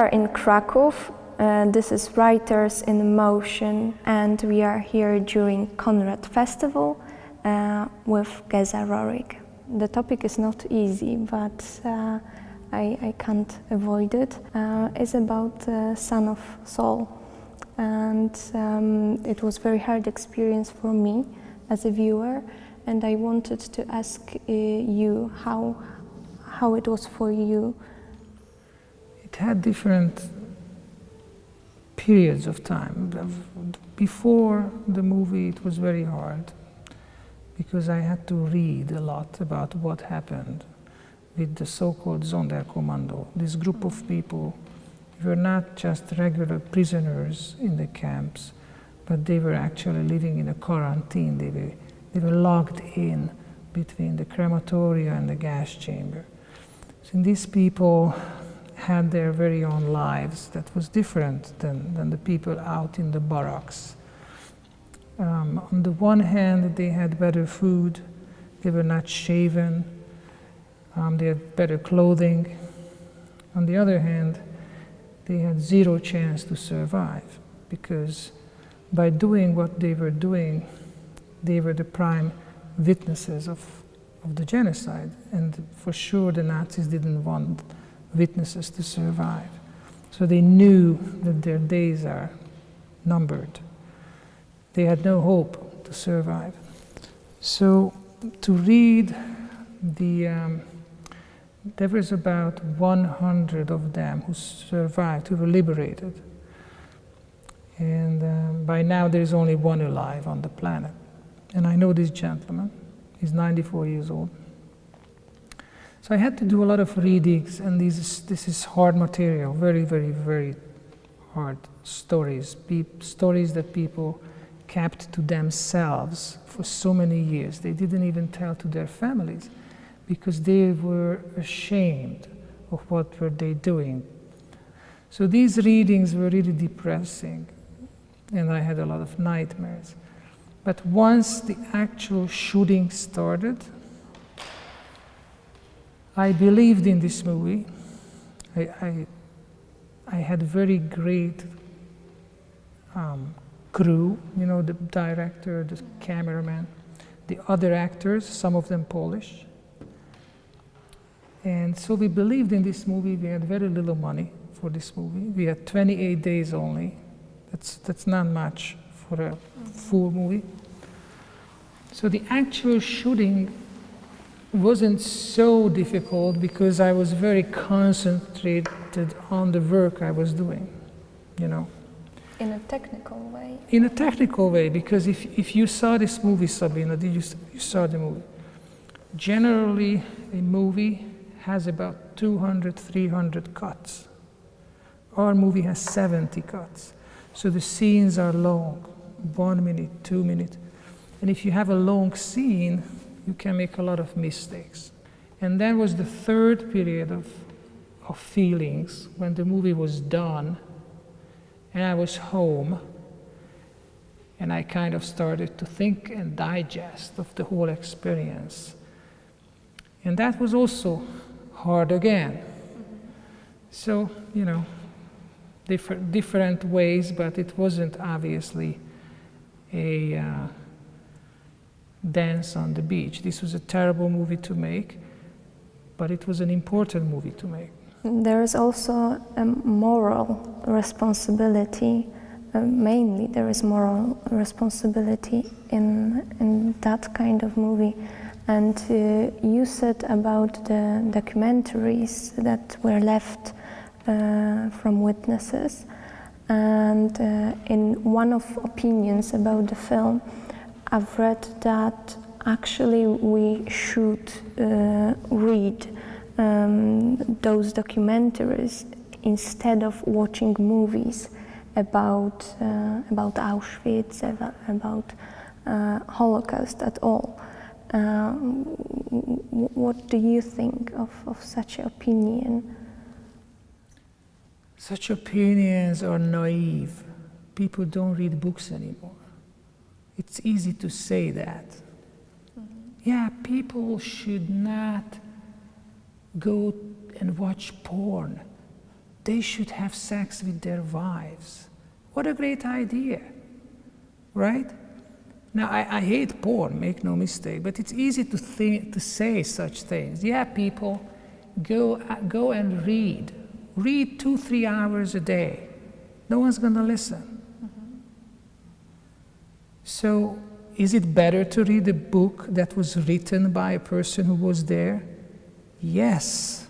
are in Kraków. This is Writers in Motion, and we are here during Conrad Festival with Géza Röhrig. The topic is not easy, but I can't avoid it. It's about the son of Saul, and it was a very hard experience for me as a viewer, and I wanted to ask you how it was for you. It had different periods of time. Before the movie, it was very hard because I had to read a lot about what happened with the so-called Sonderkommando. This group of people were not just regular prisoners in the camps, but they were actually living in a quarantine. They were locked in between the crematoria and the gas chamber. So these people had their very own lives that was different than the people out in the barracks. On the one hand, they had better food, they were not shaven, they had better clothing. On the other hand, they had zero chance to survive, because by doing what they were doing, they were the prime witnesses of the genocide, and for sure the Nazis didn't want witnesses to survive. So they knew that their days are numbered. They had no hope to survive. So to read there was about 100 of them who survived, who were liberated. And by now there is only one alive on the planet. And I know this gentleman, he's 94 years old. So I had to do a lot of readings, and this is hard material, very, very, very hard stories, stories that people kept to themselves for so many years. They didn't even tell to their families because they were ashamed of what were they doing. So these readings were really depressing, and I had a lot of nightmares. But once the actual shooting started, I believed in this movie. I had very great crew, the director, the cameraman, the other actors, some of them Polish. And so we believed in this movie. We had very little money for this movie. We had 28 days only. That's not much for a full movie. So the actual shooting wasn't so difficult because I was very concentrated on the work I was doing, In a technical way? In a technical way, because if you saw this movie, Sabina, you saw the movie. Generally, a movie has about 200, 300 cuts. Our movie has 70 cuts. So the scenes are long, 1 minute, 2 minutes. And if you have a long scene, you can make a lot of mistakes. And then was the third period of feelings when the movie was done and I was home, and I kind of started to think and digest of the whole experience. And that was also hard again. So, different ways, but it wasn't obviously a dance on the beach. This was a terrible movie to make, but it was an important movie to make. There is also a moral responsibility. Mainly there is moral responsibility in that kind of movie. And you said about the documentaries that were left from witnesses. And in one of opinions about the film, I've read that actually we should read those documentaries instead of watching movies about Auschwitz, about Holocaust at all. What do you think of such an opinion? Such opinions are naive. People don't read books anymore. It's easy to say that. Yeah, people should not go and watch porn. they should have sex with their wives. What a great idea, right? Now, I hate porn, make no mistake, but it's easy to say such things. Yeah, people, go and read. Read 2-3 hours a day. No one's gonna listen. Mm-hmm. So, is it better to read a book that was written by a person who was there? Yes.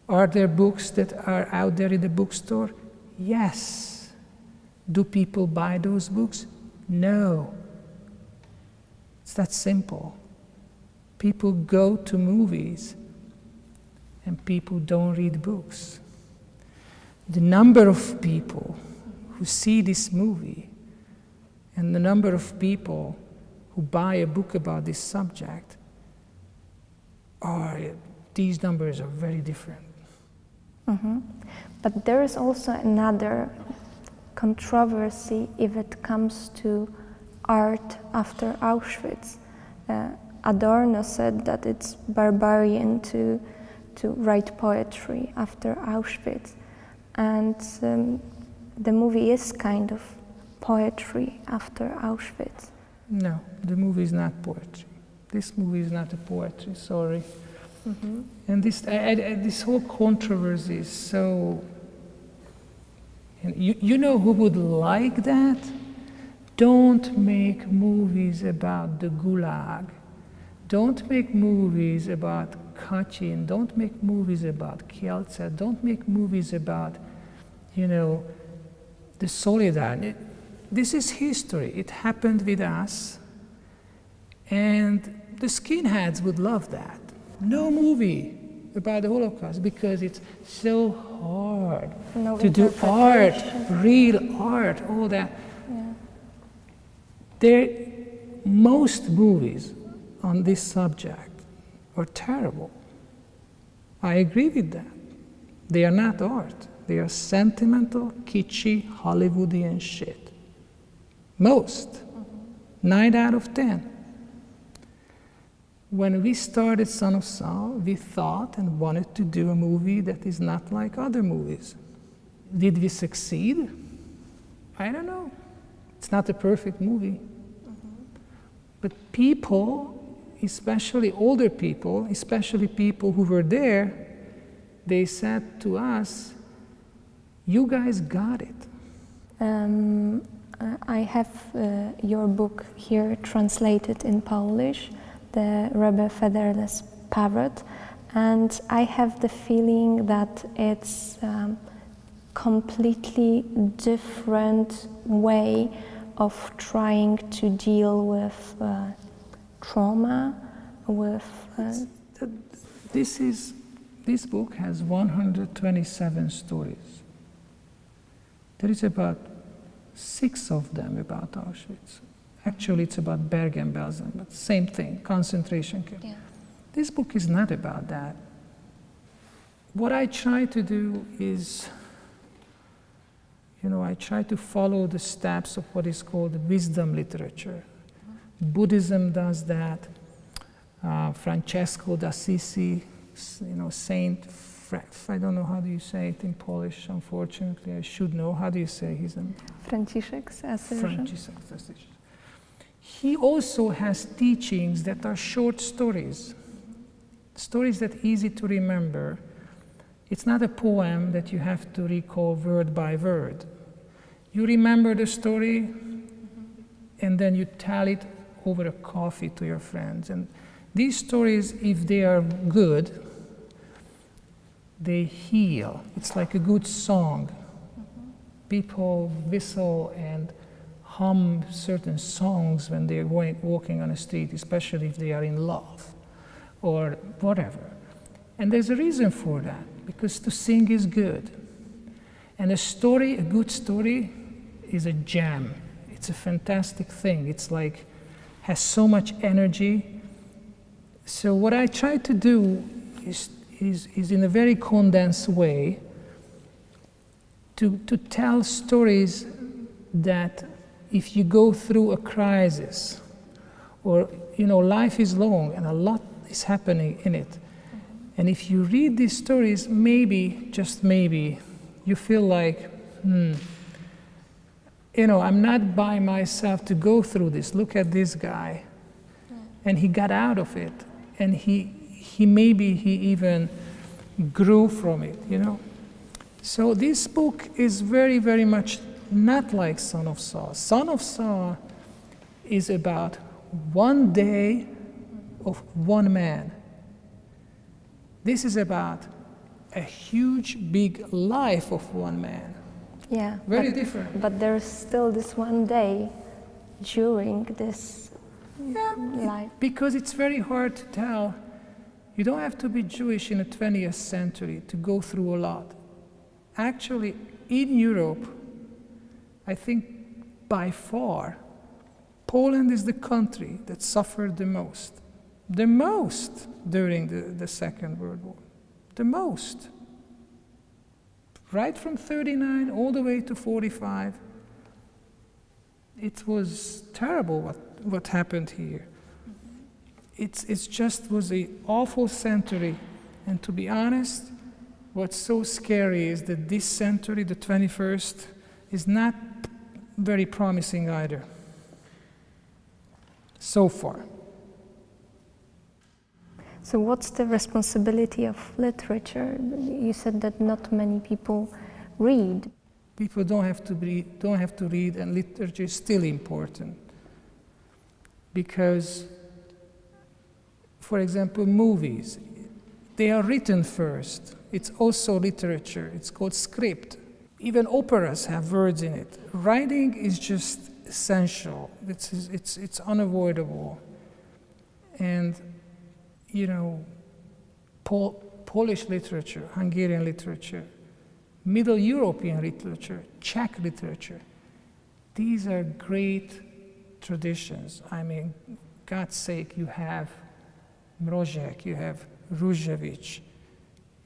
Are there books that are out there in the bookstore? Yes. Do people buy those books? No. It's that simple. People go to movies and people don't read books. The number of people who see this movie and the number of people who buy a book about this subject these numbers are very different. Mm-hmm. But there is also another controversy if it comes to art after Auschwitz. Adorno said that it's barbarian to write poetry after Auschwitz, and the movie is kind of poetry after Auschwitz. No, the movie is not poetry. This movie is not a poetry, sorry. Mm-hmm. And this whole controversy is so... And you know who would like that? Don't make movies about the Gulag. Don't make movies about Kachin. Don't make movies about Kielce. Don't make movies about, the Solidar. This is history. It happened with us. And the skinheads would love that. No movie about the Holocaust because it's so hard to do art, real art, all that. Yeah. Most movies on this subject are terrible. I agree with that. They are not art. They are sentimental, kitschy, Hollywoodian shit. Most. 9 out of 10. When we started Syn Szawła, we thought and wanted to do a movie that is not like other movies. Did we succeed? I don't know. It's not a perfect movie. Mm-hmm. But people, especially older people, especially people who were there, they said to us, you guys got it. I have your book here translated in Polish, the Rebbe Featherless Parrot, and I have the feeling that it's completely different way of trying to deal with trauma, with... This book has 127 stories. There is about 6 of them about Auschwitz. Actually, it's about Bergen-Belsen, but same thing, concentration camp. Yeah. This book is not about that. What I try to do is, I try to follow the steps of what is called wisdom literature. Mm-hmm. Buddhism does that. Francesco d'Assisi, Saint, I don't know how do you say it in Polish, unfortunately. I should know. How do you say his name? Franciszek z Asyży. Franciszek z Asyży. He also has teachings that are short stories, stories that are easy to remember. It's not a poem that you have to recall word by word. You remember the story, and then you tell it over a coffee to your friends. And these stories, if they are good, they heal. It's like a good song. People whistle and hum certain songs when they are walking on the street, especially if they are in love or whatever. And there's a reason for that, because to sing is good. And a good story is a gem. It's a fantastic thing. It's like, has so much energy. So what I try to do is in a very condensed way to tell stories that if you go through a crisis, or life is long and a lot is happening in it, And if you read these stories, maybe, just maybe, you feel like, I'm not by myself to go through this. Look at this guy. And he got out of it. And he even grew from it, So this book is very, very much not like Son of Saul. Son of Saul is about one day of one man. This is about a huge, big life of one man. Yeah. Very different. But there's still this one day during this life. Because it's very hard to tell. You don't have to be Jewish in the 20th century to go through a lot. Actually, in Europe, I think by far, Poland is the country that suffered the most during the Second World War. The most. Right from 39 all the way to 45. It was terrible what happened here. It's just was an awful century. And to be honest, what's so scary is that this century, the 21st, is not very promising either. So far. So what's the responsibility of literature? You said that not many people read. People don't have to read, and literature is still important. Because, for example, movies, they are written first. It's also literature. It's called script. Even operas have words in it. Writing is just essential. It's unavoidable. And Polish literature, Hungarian literature, Middle European literature, Czech literature, these are great traditions. I mean, God's sake, you have Mrożek, you have Różewicz,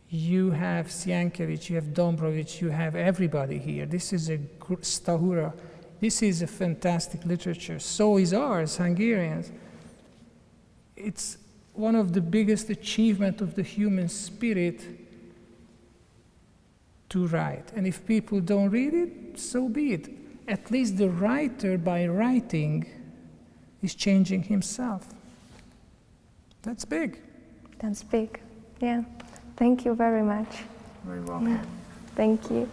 you have Sienkiewicz, you have Dąbrowicz, you have everybody here. This is a Stahura. This is a fantastic literature. So is ours, Hungarians. It's one of the biggest achievements of the human spirit to write. And if people don't read it, so be it. At least the writer, by writing, is changing himself. That's big. That's big, yeah. Thank you very much. Very welcome. Thank you.